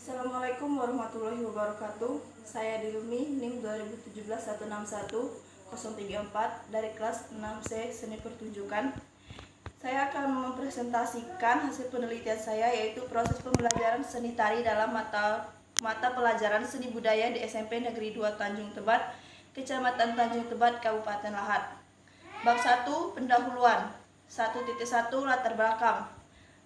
Assalamualaikum warahmatullahi wabarakatuh. Saya Dilmi, NIM 2017-161-034 dari kelas 6C Seni Pertunjukan. Saya akan mempresentasikan hasil penelitian saya, yaitu proses pembelajaran seni tari dalam mata pelajaran seni budaya di SMP Negeri 2 Tanjung Tebat, Kecamatan Tanjung Tebat, Kabupaten Lahat. Bab 1, pendahuluan. 1.1 Latar belakang.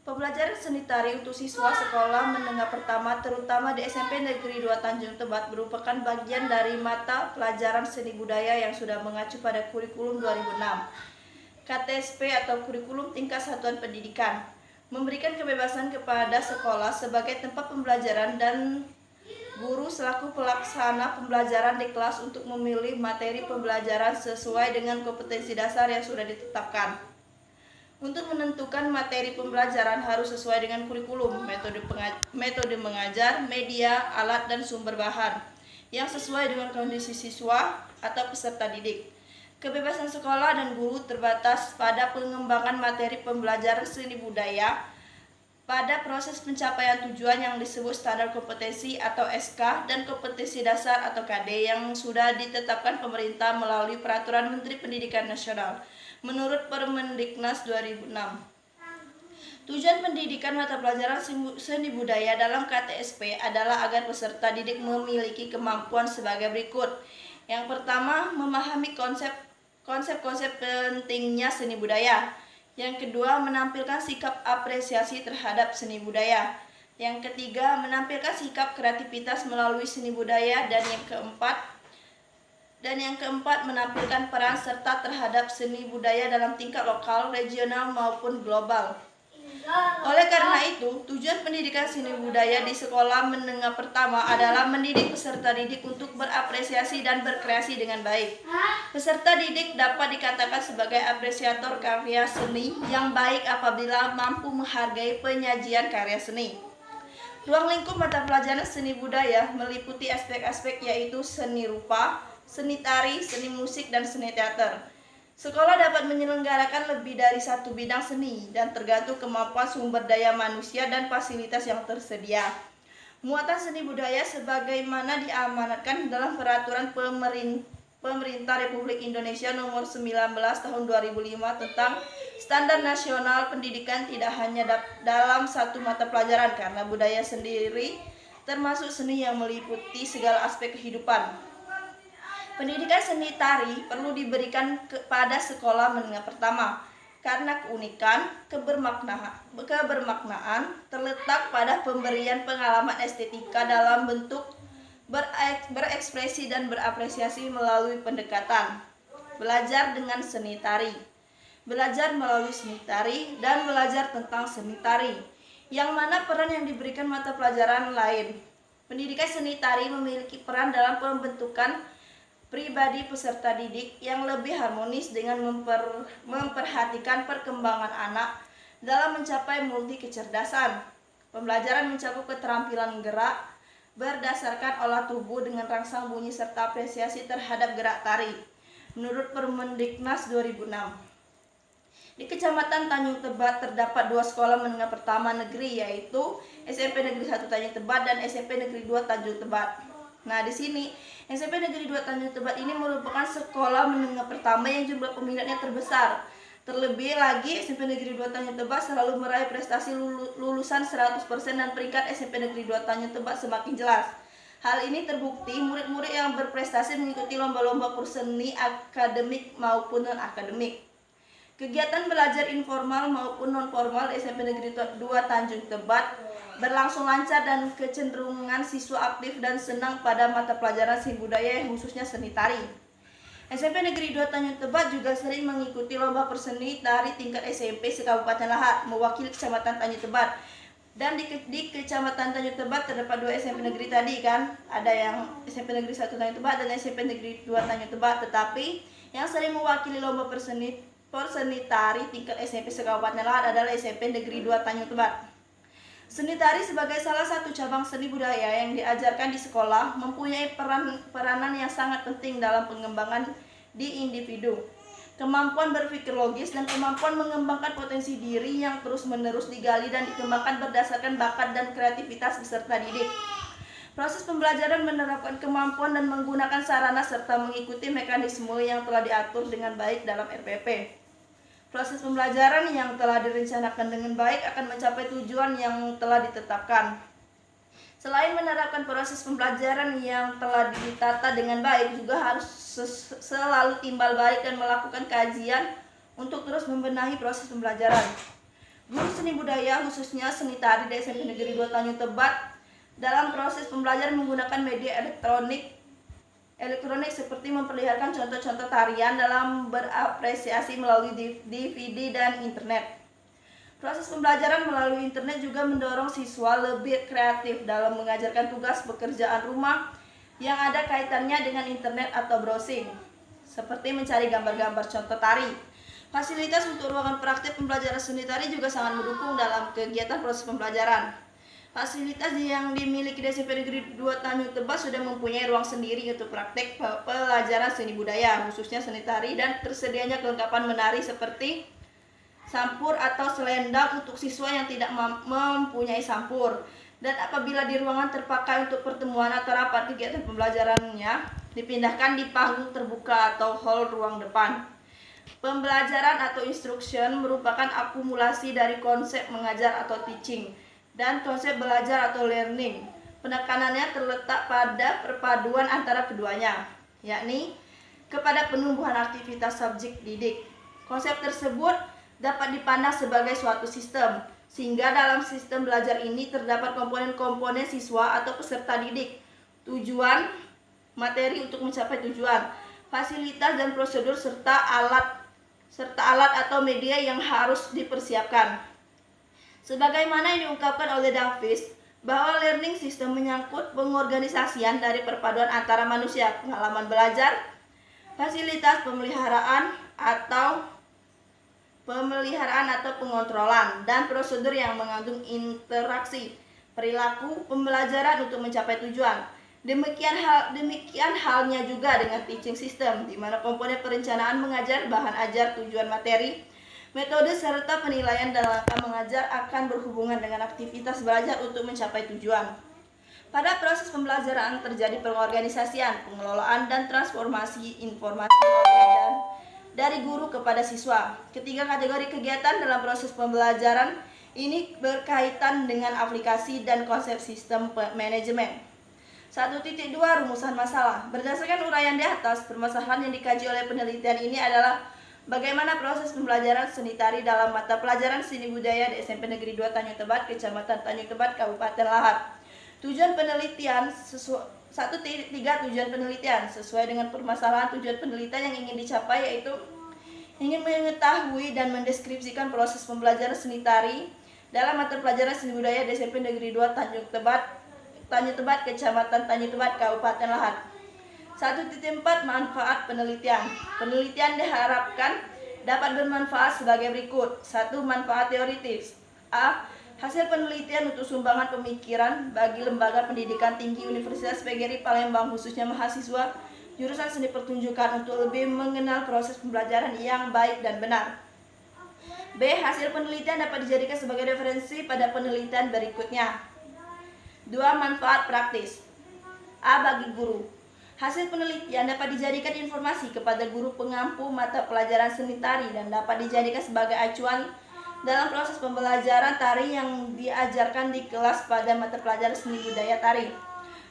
Pembelajaran seni tari untuk siswa sekolah menengah pertama, terutama di SMP Negeri 2 Tanjung Tebat, merupakan bagian dari mata pelajaran seni budaya yang sudah mengacu pada kurikulum 2006 KTSP atau kurikulum tingkat satuan pendidikan, memberikan kebebasan kepada sekolah sebagai tempat pembelajaran dan guru selaku pelaksana pembelajaran di kelas untuk memilih materi pembelajaran sesuai dengan kompetensi dasar yang sudah ditetapkan. Untuk menentukan materi pembelajaran harus sesuai dengan kurikulum, metode mengajar, media, alat, dan sumber bahan yang sesuai dengan kondisi siswa atau peserta didik. Kebebasan sekolah dan guru terbatas pada pengembangan materi pembelajaran seni budaya pada proses pencapaian tujuan yang disebut standar kompetensi atau SK dan kompetensi dasar atau KD yang sudah ditetapkan pemerintah melalui Peraturan Menteri Pendidikan Nasional menurut Permendiknas 2006. Tujuan pendidikan mata pelajaran seni budaya dalam KTSP adalah agar peserta didik memiliki kemampuan sebagai berikut. Yang pertama, memahami konsep-konsep pentingnya seni budaya. Yang kedua, menampilkan sikap apresiasi terhadap seni budaya. Yang ketiga, menampilkan sikap kreativitas melalui seni budaya. Dan yang keempat, menampilkan peran serta terhadap seni budaya dalam tingkat lokal, regional maupun global. Oleh karena itu, tujuan pendidikan seni budaya di sekolah menengah pertama adalah mendidik peserta didik untuk berapresiasi dan berkreasi dengan baik. Peserta didik dapat dikatakan sebagai apresiator karya seni yang baik apabila mampu menghargai penyajian karya seni. Ruang lingkup mata pelajaran seni budaya meliputi aspek-aspek yaitu seni rupa, seni tari, seni musik, dan seni teater. Sekolah dapat menyelenggarakan lebih dari satu bidang seni dan tergantung kemampuan sumber daya manusia dan fasilitas yang tersedia. Muatan seni budaya sebagaimana diamanatkan dalam Peraturan Pemerintah Republik Indonesia Nomor 19 Tahun 2005 tentang Standar Nasional Pendidikan tidak hanya dalam satu mata pelajaran, karena budaya sendiri termasuk seni yang meliputi segala aspek kehidupan. Pendidikan seni tari perlu diberikan kepada sekolah menengah pertama karena keunikan, kebermaknaan terletak pada pemberian pengalaman estetika dalam bentuk berekspresi dan berapresiasi melalui pendekatan belajar dengan seni tari, belajar melalui seni tari, dan belajar tentang seni tari, yang mana peran yang diberikan mata pelajaran lain. Pendidikan seni tari memiliki peran dalam pembentukan pribadi peserta didik yang lebih harmonis dengan memperhatikan perkembangan anak dalam mencapai multi kecerdasan. Pembelajaran mencakup keterampilan gerak berdasarkan olah tubuh dengan rangsang bunyi serta apresiasi terhadap gerak tari menurut Permendiknas 2006. Di Kecamatan Tanjung Tebat terdapat 2 sekolah menengah pertama negeri, yaitu SMP Negeri 1 Tanjung Tebat dan SMP Negeri 2 Tanjung Tebat. Nah, di sini SMP Negeri 2 Tanjung Tebat ini merupakan sekolah menengah pertama yang jumlah peminatnya terbesar. Terlebih lagi, SMP Negeri 2 Tanjung Tebat selalu meraih prestasi lulusan 100% dan peringkat SMP Negeri 2 Tanjung Tebat semakin jelas. Hal ini terbukti murid-murid yang berprestasi mengikuti lomba-lomba seni akademik maupun non-akademik. Kegiatan belajar informal maupun non-formal di SMP Negeri 2 Tanjung Tebat berlangsung lancar dan kecenderungan siswa aktif dan senang pada mata pelajaran seni budaya yang khususnya seni tari. SMP Negeri 2 Tanjung Tebat juga sering mengikuti lomba perseni tari tingkat SMP se-Kabupaten Lahat mewakili Kecamatan Tanjung Tebat. Dan di Kecamatan Tanjung Tebat terdapat 2 SMP negeri tadi kan, ada yang SMP Negeri 1 Tanjung Tebat dan SMP Negeri 2 Tanjung Tebat. Tetapi yang sering mewakili lomba perseni tari tingkat SMP se-Kabupaten Lahat adalah SMP Negeri 2 Tanjung Tebat. Seni tari sebagai salah satu cabang seni budaya yang diajarkan di sekolah mempunyai peranan yang sangat penting dalam pengembangan di individu. kemampuan berpikir logis, dan kemampuan mengembangkan potensi diri yang terus-menerus digali dan dikembangkan berdasarkan bakat dan kreativitas peserta didik. Proses pembelajaran menerapkan kemampuan dan menggunakan sarana serta mengikuti mekanisme yang telah diatur dengan baik dalam RPP. Proses pembelajaran yang telah direncanakan dengan baik akan mencapai tujuan yang telah ditetapkan. Selain menerapkan proses pembelajaran yang telah ditata dengan baik, juga harus selalu timbal balik dan melakukan kajian untuk terus membenahi proses pembelajaran. Guru seni budaya, khususnya seni tari di SMP Negeri 2 Tanjung Tebet, dalam proses pembelajaran menggunakan media elektronik seperti memperlihatkan contoh-contoh tarian dalam berapresiasi melalui DVD dan internet. Proses pembelajaran melalui internet juga mendorong siswa lebih kreatif dalam mengajarkan tugas pekerjaan rumah yang ada kaitannya dengan internet atau browsing, seperti mencari gambar-gambar contoh tari. Fasilitas untuk ruangan praktik pembelajaran seni tari juga sangat mendukung dalam kegiatan proses pembelajaran. Fasilitas yang dimiliki di SMP Negeri 2 Tanjung Tebet sudah mempunyai ruang sendiri untuk praktek pelajaran seni budaya, khususnya seni tari, dan tersedianya kelengkapan menari seperti sampur atau selendang untuk siswa yang tidak mempunyai sampur. Dan apabila di ruangan terpakai untuk pertemuan atau rapat, kegiatan pembelajarannya dipindahkan di panggung terbuka atau hall ruang depan. Pembelajaran atau instruction merupakan akumulasi dari konsep mengajar atau teaching dan konsep belajar atau learning. Penekanannya terletak pada perpaduan antara keduanya, yakni kepada penumbuhan aktivitas subjek didik. Konsep tersebut dapat dipandang sebagai suatu sistem, sehingga dalam sistem belajar ini terdapat komponen-komponen siswa atau peserta didik, tujuan, materi untuk mencapai tujuan, fasilitas dan prosedur serta alat atau media yang harus dipersiapkan. Sebagaimana yang diungkapkan oleh Davis, bahwa learning system menyangkut pengorganisasian dari perpaduan antara manusia, pengalaman belajar, fasilitas pemeliharaan atau pengontrolan, dan prosedur yang mengandung interaksi, perilaku pembelajaran untuk mencapai tujuan. Demikian halnya juga dengan teaching system, di mana komponen perencanaan mengajar, bahan ajar, tujuan materi, metode serta penilaian dan langkah mengajar akan berhubungan dengan aktivitas belajar untuk mencapai tujuan. Pada proses pembelajaran terjadi pengorganisasian, pengelolaan, dan transformasi informasi dari guru kepada siswa. Ketiga kategori kegiatan dalam proses pembelajaran ini berkaitan dengan aplikasi dan konsep sistem manajemen. 1.2 Rumusan masalah. Berdasarkan uraian di atas, permasalahan yang dikaji oleh penelitian ini adalah bagaimana proses pembelajaran seni tari dalam mata pelajaran seni budaya di SMP Negeri 2 Tanjung Tebet, Kecamatan Tanjung Tebet, Kabupaten Lahat. Tujuan penelitian 1.3 Tujuan penelitian sesuai dengan permasalahan tujuan penelitian yang ingin dicapai, yaitu ingin mengetahui dan mendeskripsikan proses pembelajaran seni tari dalam mata pelajaran seni budaya di SMP Negeri 2 Tanjung Tebet, Kecamatan Tanjung Tebet, Kabupaten Lahat. 1.4 Manfaat penelitian. Penelitian diharapkan dapat bermanfaat sebagai berikut. 1. Manfaat teoritis. A. Hasil penelitian untuk sumbangan pemikiran bagi lembaga pendidikan tinggi Universitas PGRI Palembang, khususnya mahasiswa jurusan seni pertunjukan, untuk lebih mengenal proses pembelajaran yang baik dan benar. B. Hasil penelitian dapat dijadikan sebagai referensi pada penelitian berikutnya. 2. Manfaat praktis. A. Bagi guru. Hasil penelitian dapat dijadikan informasi kepada guru pengampu mata pelajaran seni tari dan dapat dijadikan sebagai acuan dalam proses pembelajaran tari yang diajarkan di kelas pada mata pelajaran seni budaya tari.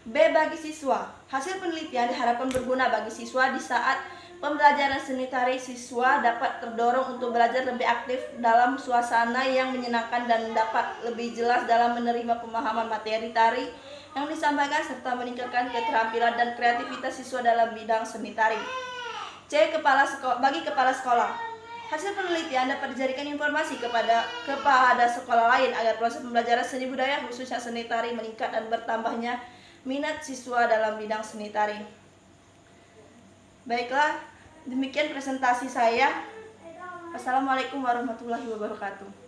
B. Bagi siswa. Hasil penelitian diharapkan berguna bagi siswa di saat pembelajaran seni tari. Siswa dapat terdorong untuk belajar lebih aktif dalam suasana yang menyenangkan dan dapat lebih jelas dalam menerima pemahaman materi tari yang disampaikan serta meningkatkan keterampilan dan kreativitas siswa dalam bidang seni tari. C. Bagi kepala sekolah. Hasil penelitian dapat dijadikan informasi kepada sekolah lain agar proses pembelajaran seni budaya, khususnya seni tari, meningkat dan bertambahnya minat siswa dalam bidang seni tari. Baiklah, demikian presentasi saya. Assalamualaikum warahmatullahi wabarakatuh.